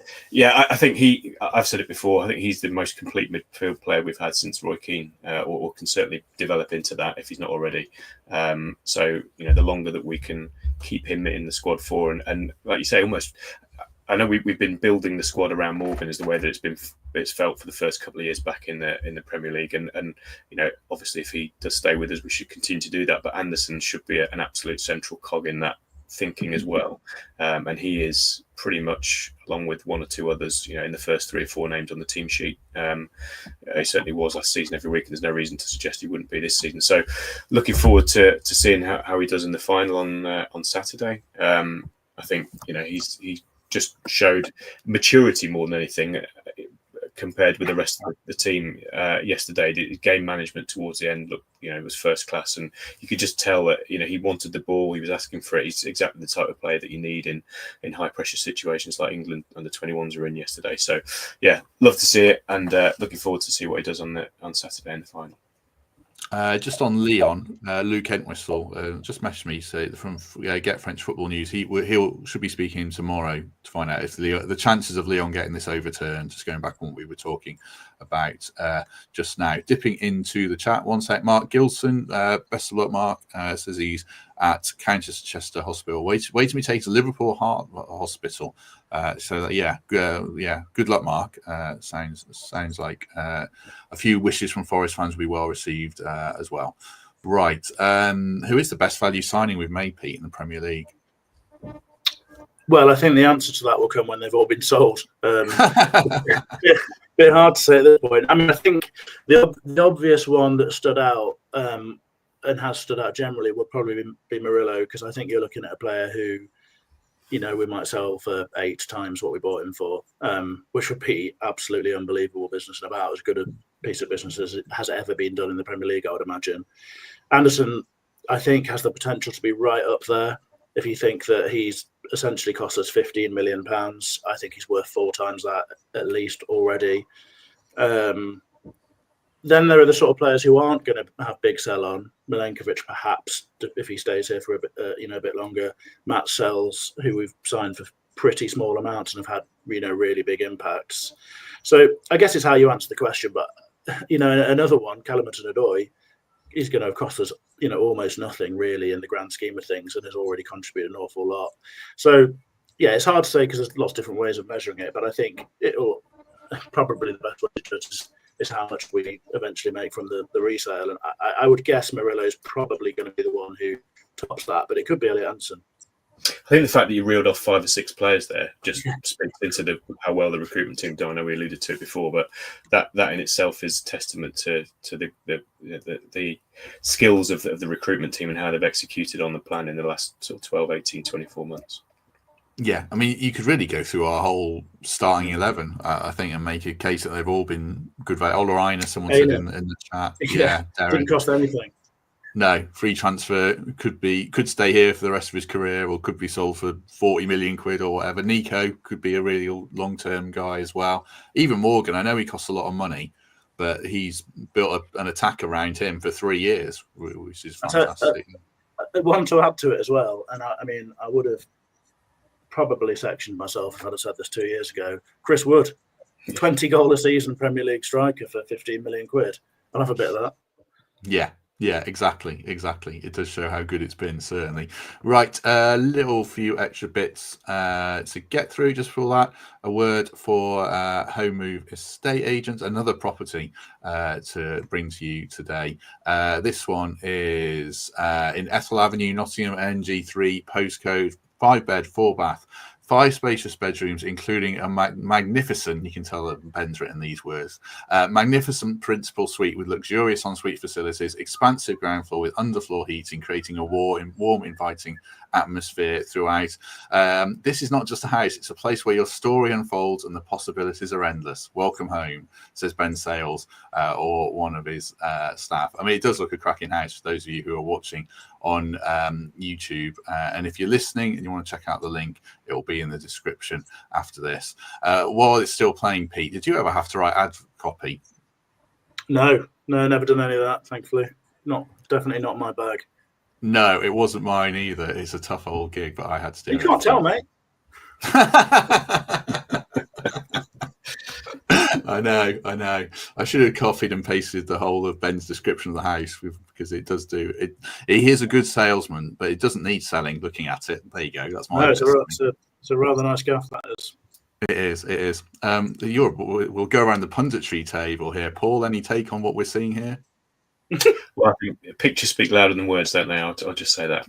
S4: think I've said it before, I think he's the most complete midfield player we've had since Roy Keane, or can certainly develop into that if he's not already. So, the longer that we can keep him in the squad for, and like you say, almost, I know we've been building the squad around Morgan as the way that it's felt for the first couple of years back in the Premier League, and obviously if he does stay with us, we should continue to do that. But Anderson should be an absolute central cog in that thinking as well, and he is pretty much, along with one or two others, in the first 3 or 4 names on the team sheet. He certainly was last season every week, and there's no reason to suggest he wouldn't be this season. So looking forward to seeing how he does in the final on Saturday. I think he's just showed maturity more than anything compared with the rest of the team yesterday. The game management towards the end looked, was first class, and you could just tell that he wanted the ball, he was asking for it. He's exactly the type of player that you need in high pressure situations like England Under-21s were in yesterday. So yeah, love to see it, and looking forward to see what he does on Saturday in the final.
S1: Just on Lyon, Luke Entwistle just messaged me from Get French Football News. He should be speaking tomorrow to find out if the chances of Lyon getting this overturned. Just going back on what we were talking about just now. Dipping into the chat, one sec. Mark Gilson, best of luck, Mark. Says he's at Chester Hospital. Wait till he takes to Liverpool Heart Hospital. Good luck, Mark. Sounds like a few wishes from Forest fans will be well received as well. Right. Who is the best value signing we've made, Pete, in the Premier League?
S2: Well, I think the answer to that will come when they've all been sold. Bit hard to say at this point. I mean, I think the obvious one that stood out and has stood out generally would probably be Murillo, because I think you're looking at a player who, we might sell for 8 times what we bought him for, which would be absolutely unbelievable business, and about as good a piece of business as has ever been done in the Premier League, I would imagine. Anderson, I think, has the potential to be right up there. If you think that he's essentially cost us £15 million, I think he's worth 4 times that at least already. Then there are the sort of players who aren't going to have big sell on. Milenkovic, perhaps, if he stays here for a bit longer. Matt Sells, who we've signed for pretty small amounts and have had really big impacts. So I guess it's how you answer the question. But another one, Kalamutan-Odoi, he's going to cost us almost nothing really in the grand scheme of things, and has already contributed an awful lot. So yeah, it's hard to say because there's lots of different ways of measuring it. But I think it'll probably the best way to judge is how much we eventually make from the resale. And I would guess Murillo's probably going to be the one who tops that, but it could be Elliot Anderson.
S4: I think the fact that you reeled off 5 or 6 players there just speaks into how well the recruitment team done. I know we alluded to it before, but that in itself is testament to the skills of the recruitment team and how they've executed on the plan in the last sort of 12, 18, 24 months.
S1: Yeah, I mean, you could really go through our whole starting 11, I think, and make a case that they've all been good value. Ola someone said in the chat. Yeah,
S2: didn't cost anything.
S1: No, free transfer, could stay here for the rest of his career, or could be sold for 40 million quid or whatever. Nico could be a really long-term guy as well. Even Morgan, I know he costs a lot of money, but he's built an attack around him for 3 years, which is fantastic.
S2: One to add to it as well, and I mean, I would have probably sectioned myself if I'd have said this 2 years ago. Chris Wood, 20 goal a season Premier League striker for 15 million quid. I'll have a bit of that.
S1: Yeah, exactly. It does show how good it's been, certainly. Right, a little few extra bits to get through just for that. A word for Home Move Estate Agents, another property to bring to you today. This one is in Ethel Avenue, Nottingham, NG3, postcode, 5-bed, 4-bath. 5 spacious bedrooms, including a magnificent, you can tell that Ben's written these words, magnificent principal suite with luxurious ensuite facilities, expansive ground floor with underfloor heating, creating a warm, inviting atmosphere throughout. This is not just a house, it's a place where your story unfolds and the possibilities are endless. Welcome home, says Ben Sales, or one of his staff. I mean, it does look a cracking house for those of you who are watching on YouTube, and if you're listening and you want to check out the link, it will be in the description after this. While it's still playing, Pete, did you ever have to write ad copy?
S2: No, never done any of that, thankfully. Definitely not my bag.
S1: No, it wasn't mine either. It's a tough old gig, but I had to do it.
S2: You can't tell, mate.
S1: I know. I should have copied and pasted the whole of Ben's description of the house, because it does do it. He is a good salesman, but it doesn't need selling. Looking at it, there you go. That's my.
S2: No, it's a rather nice gaff, that is.
S1: It is. We'll go around the punditry table here. Paul, any take on what we're seeing here?
S4: Well, I think pictures speak louder than words, don't they? I'll just say that.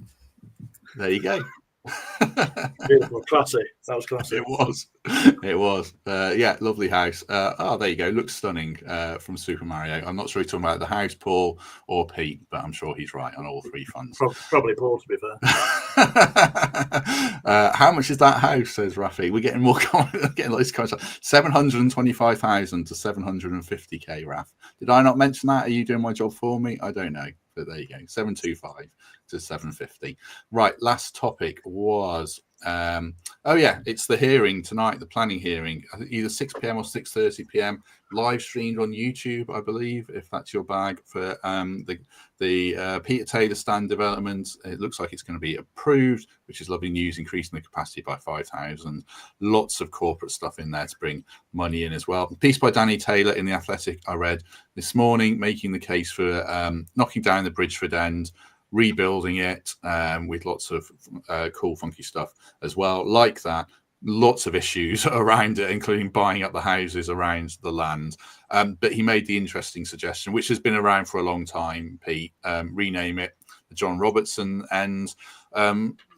S1: There you go.
S2: Beautiful, classy. That was classy.
S1: It was. Yeah, lovely house. There you go. Looks stunning from Super Mario. I'm not sure he's talking about the house, Paul, or Pete, but I'm sure he's right on all three fronts.
S2: Probably Paul, to be fair.
S1: How much is that house, says Rafi? We're getting more getting lots of comments. 725,000 to 750k, Raf. Did I not mention that? Are you doing my job for me? I don't know. But there you go. 725 to 750. Right, last topic was it's the hearing tonight, the planning hearing, either 6 p.m. or 6:30 p.m. live streamed on YouTube, I believe, if that's your bag, for the Peter Taylor stand development. It looks like it's going to be approved, which is lovely news, increasing the capacity by 5,000. Lots of corporate stuff in there to bring money in as well. A piece by Danny Taylor in The Athletic I read this morning, making the case for knocking down the Bridgford end, rebuilding it with lots of cool, funky stuff as well. Like that, lots of issues around it, including buying up the houses around the land. But he made the interesting suggestion, which has been around for a long time, Pete, rename it the John Robertson end.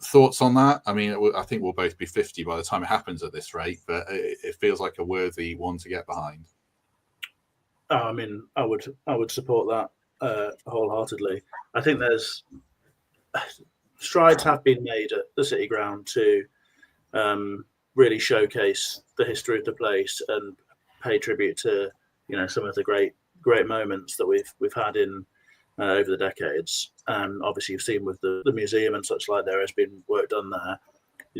S1: Thoughts on that? I mean, I think we'll both be 50 by the time it happens at this rate, but it feels like a worthy one to get behind.
S2: I mean, I would support that wholeheartedly. I think there's strides have been made at the City Ground to really showcase the history of the place and pay tribute to some of the great moments that we've had in over the decades. Obviously, you've seen with the museum and such like, there has been work done there.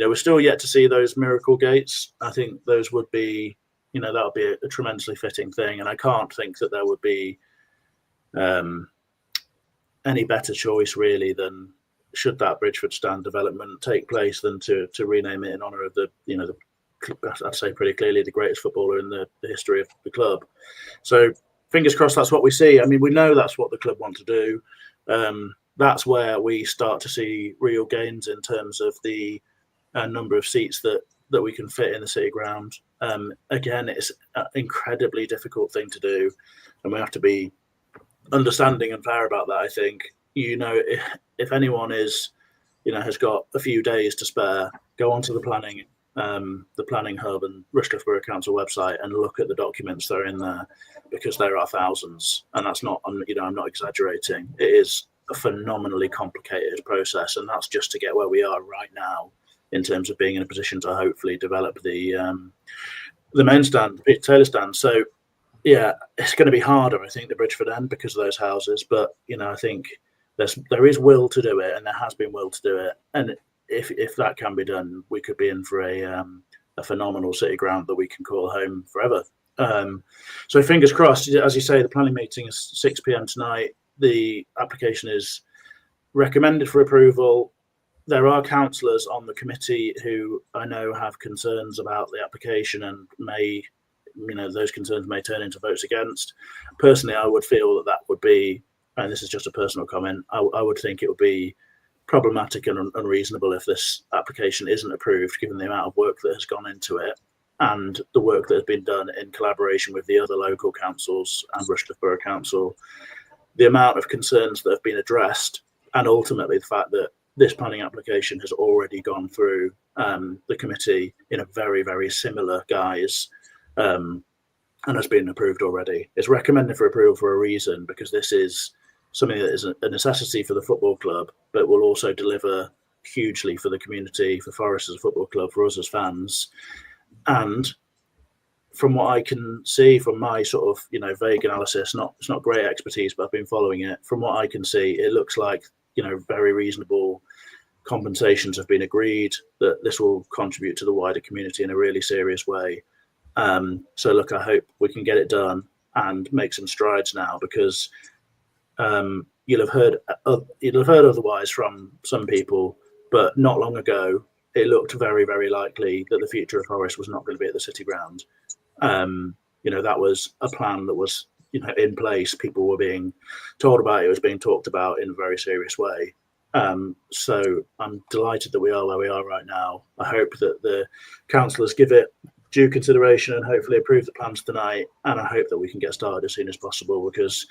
S2: We're still yet to see those miracle gates. I think those would be that would be a tremendously fitting thing, and I can't think that there would be any better choice really than, should that Bridgford stand development take place, than to rename it in honour of the I'd say pretty clearly the greatest footballer in the history of the club. So fingers crossed that's what we see. I mean, we know that's what the club want to do. That's where we start to see real gains in terms of the number of seats that we can fit in the City Ground. Again, it's an incredibly difficult thing to do, and we have to be understanding and fair about that. I think if anyone is has got a few days to spare, go onto the planning hub and Rushcliffe Borough Council website and look at the documents that are in there, because there are thousands, and that's not I'm not exaggerating. It is a phenomenally complicated process, and that's just to get where we are right now in terms of being in a position to hopefully develop the main stand, the Peter Taylor stand. So yeah, it's going to be harder, I think, the Bridgford end, because of those houses. But I think there is will to do it, and there has been will to do it. And if that can be done, we could be in for a phenomenal City Ground that we can call home forever. So fingers crossed. As you say, the planning meeting is 6 p.m. tonight. The application is recommended for approval. There are councillors on the committee who I know have concerns about the application and may, those concerns may turn into votes against. Personally, I would feel that would be, and this is just a personal comment, I would think it would be problematic and unreasonable if this application isn't approved, given the amount of work that has gone into it and the work that has been done in collaboration with the other local councils and Rushcliffe Borough Council, the amount of concerns that have been addressed, and ultimately the fact that this planning application has already gone through the committee in a very, very similar guise and has been approved already. It's recommended for approval for a reason, because this is something that is a necessity for the football club, but will also deliver hugely for the community, for Forest as a football club, for us as fans. And from what I can see from my sort of, vague analysis, it's not great expertise, but I've been following it. From what I can see, it looks like, very reasonable compensations have been agreed, that this will contribute to the wider community in a really serious way. So look, I hope we can get it done and make some strides now, because you'll have heard otherwise from some people, but not long ago it looked very, very likely that the future of Forest was not going to be at the City Ground. That was a plan that was in place. People were being told about it. It was being talked about in a very serious way. So I'm delighted that we are where we are right now. I hope that the councillors give it due consideration and hopefully approve the plans tonight. And I hope that we can get started as soon as possible, because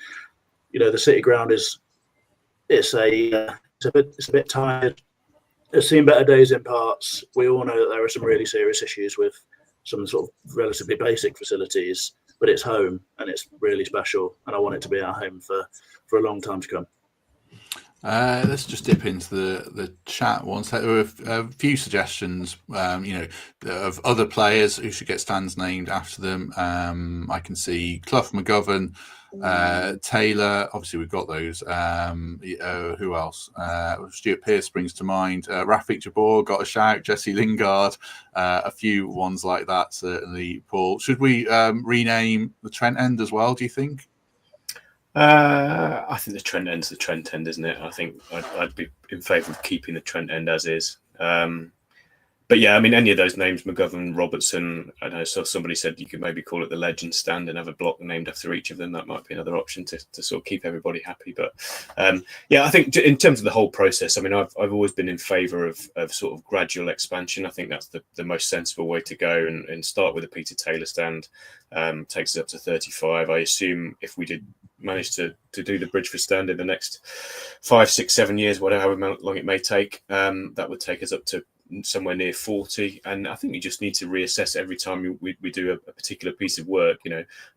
S2: the City Ground it's a bit tired. It's seen better days in parts. We all know that there are some really serious issues with some sort of relatively basic facilities, but it's home and it's really special, and I want it to be our home for a long time to come.
S1: Let's just dip into the chat once. There were a few suggestions, of other players who should get stands named after them. I can see Clough, McGovern, Taylor. Obviously, we've got those. Who else? Stuart Pearce springs to mind. Rafik Jabor got a shout. Jesse Lingard. A few ones like that, certainly. Paul, should we rename the Trent End as well, do you think?
S4: I think the Trent End's the Trent End, isn't it? I think I'd be in favour of keeping the Trent End as is. But yeah, I mean, any of those names, McGovern, Robertson, I know somebody said you could maybe call it the Legend Stand and have a block named after each of them. That might be another option to sort of keep everybody happy. But yeah, I think in terms of the whole process, I mean, I've always been in favour of sort of gradual expansion. I think that's the most sensible way to go, and start with a Peter Taylor stand, takes it up to 35. I assume if we did manage to do the Bridgford stand in the next 5, 6, 7 years, whatever long it may take, that would take us up to somewhere near 40. And I think you just need to reassess every time we do a particular piece of work.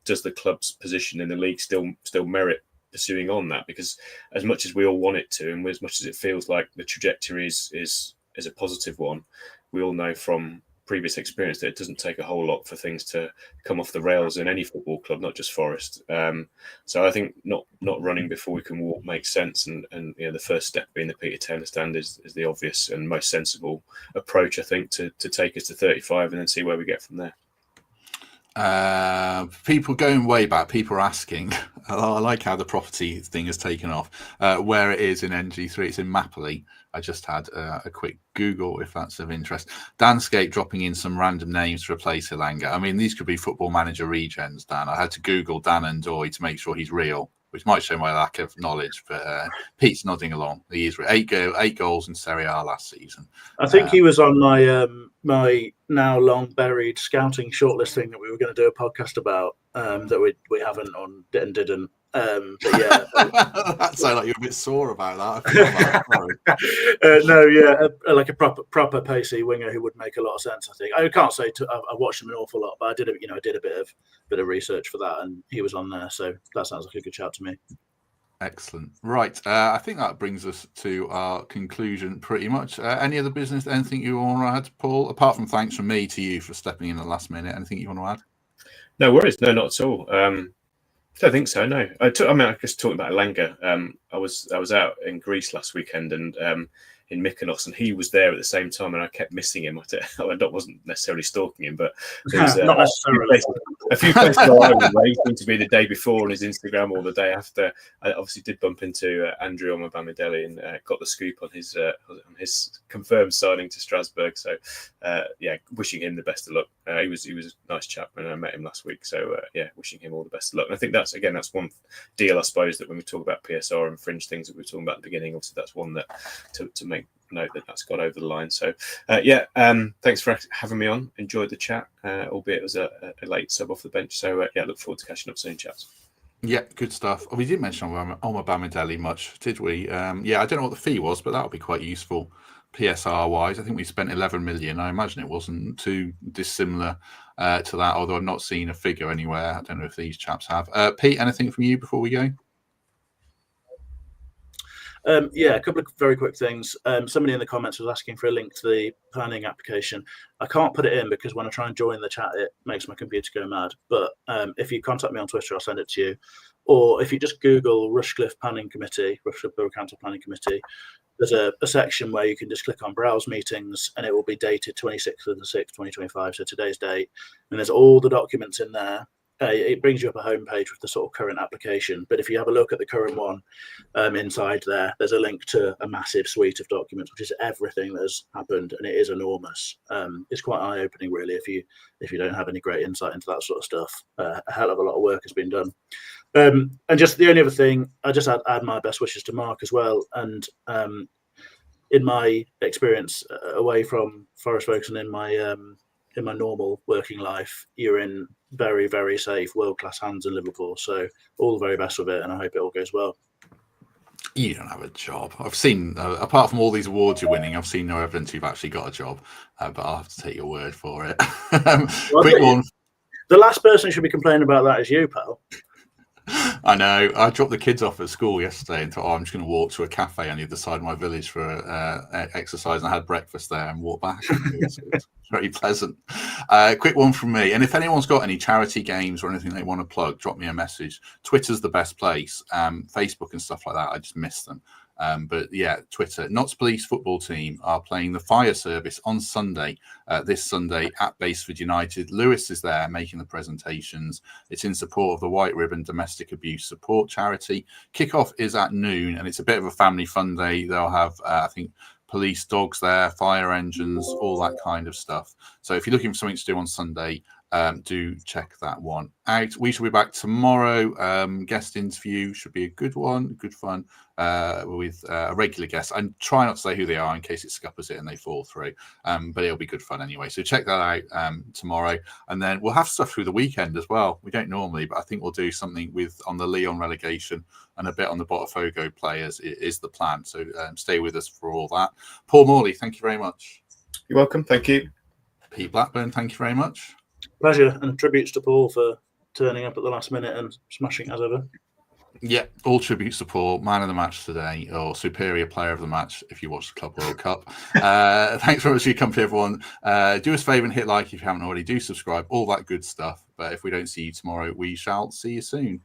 S4: Does the club's position in the league still merit pursuing on that? Because as much as we all want it to, and as much as it feels like the trajectory is a positive one, we all know from previous experience that it doesn't take a whole lot for things to come off the rails in any football club, not just Forest. So I think not running before we can walk makes sense, and the first step being the Peter Taylor stand is the obvious and most sensible approach, I think, to take us to 35 and then see where we get from there.
S1: People going way back, people are asking, I like how the property thing has taken off, where it is in NG3. It's in Mapley. I just had a quick Google, if that's of interest. Danscape dropping in some random names to replace Elanga. I mean, these could be Football Manager regens, Dan. I had to Google Dan Ndoye to make sure he's real, which might show my lack of knowledge, but Pete's nodding along. He is 8 goals in Serie A last season.
S2: I think he was on my my now long buried scouting shortlist thing that we were going to do a podcast about, that we haven't on and didn't. But yeah,
S1: that sounded like you're a bit sore about that.
S2: Like a proper pacey winger who would make a lot of sense. I think I can't say I watched him an awful lot, but I did a bit of research for that, and he was on there, so that sounds like a good shout to me.
S1: Excellent. Right, I think that brings us to our conclusion pretty much. Any other business, anything you want to add, Paul, apart from thanks from me to you for stepping in at the last minute? Anything you want to add?
S4: No worries, no, not at all. I don't think so. No, I just talking about Elanga. I was out in Greece last weekend, and in Mykonos, and he was there at the same time, and I kept missing him. I wasn't necessarily stalking him, but there was
S2: Not necessarily.
S4: a few places where I was where he seemed to be the day before on his Instagram or the day after. I obviously did bump into Andrew Mbangula and got the scoop on his confirmed signing to Strasbourg. So wishing him the best of luck. He was a nice chap, and I met him last week. So wishing him all the best of luck. And I think that's one deal, I suppose, that when we talk about PSR and fringe things that we were talking about at the beginning, obviously that's one that to make note that's got over the line. So thanks for having me on. Enjoyed the chat, albeit it was a late sub off the bench. So look forward to catching up soon, chaps.
S1: Yeah, good stuff. We didn't mention Mbangula much, did we? I don't know what the fee was, but that would be quite useful PSR wise. I think we spent 11 million. I imagine it wasn't too dissimilar to that, although I've not seen a figure anywhere. I don't know if these chaps have. Pete, anything from you before we go?
S2: A couple of very quick things. Somebody in the comments was asking for a link to the planning application. I can't put it in because when I try and join the chat, it makes my computer go mad. But if you contact me on Twitter, I'll send it to you. Or if you just Google Rushcliffe Planning Committee, Rushcliffe Borough Council Planning Committee, there's a section where you can just click on Browse Meetings, and it will be dated 26th of the 6th, 2025, so today's date. And there's all the documents in there. It brings you up a homepage with the sort of current application. But if you have a look at the current one, inside there's a link to a massive suite of documents, which is everything that has happened, and it is enormous. It's quite eye-opening, really, if you don't have any great insight into that sort of stuff. A hell of a lot of work has been done. And just the only other thing, I just add my best wishes to Mark as well. And in my experience away from Forest Folks and in my normal working life, you're in very, very safe, world-class hands in Liverpool. So all the very best with it, and I hope it all goes well.
S1: You don't have a job. I've seen, apart from all these awards you're winning, I've seen no evidence you've actually got a job, but I'll have to take your word for it. Quick one.
S2: The last person who should be complaining about that is you, pal.
S1: I know. I dropped the kids off at school yesterday and thought, I'm just going to walk to a cafe on the other side of my village for exercise. And I had breakfast there and walked back. It was very pleasant. Quick one from me. And if anyone's got any charity games or anything they want to plug, drop me a message. Twitter's the best place. Facebook and stuff like that, I just miss them. But yeah, Twitter. Notts Police football team are playing the fire service on Sunday, this Sunday at Bridgford United. Lewis is there making the presentations. It's in support of the White Ribbon Domestic Abuse Support Charity. Kickoff is at noon, and it's a bit of a family fun day. They'll have, I think, police dogs there, fire engines, all that kind of stuff. So if you're looking for something to do on Sunday, do check that one out. We shall be back tomorrow. Guest interview should be a good one, good fun, with a regular guest. And try not to say who they are in case it scuppers it and they fall through. But it'll be good fun anyway. So check that out tomorrow. And then we'll have stuff through the weekend as well. We don't normally, but I think we'll do something on the Lyon relegation and a bit on the Botafogo players is the plan. So stay with us for all that. Paul Morley, thank you very much.
S4: You're welcome. Thank you.
S1: Pete Blackburn, thank you very much.
S2: Pleasure, and tributes to Paul for turning up at the last minute and smashing as ever.
S1: Yeah, all tributes to Paul, man of the match today, or superior player of the match if you watch the Club World Cup. Thanks very much for your company, everyone. Do us a favour and hit like if you haven't already. Do subscribe, all that good stuff. But if we don't see you tomorrow, we shall see you soon.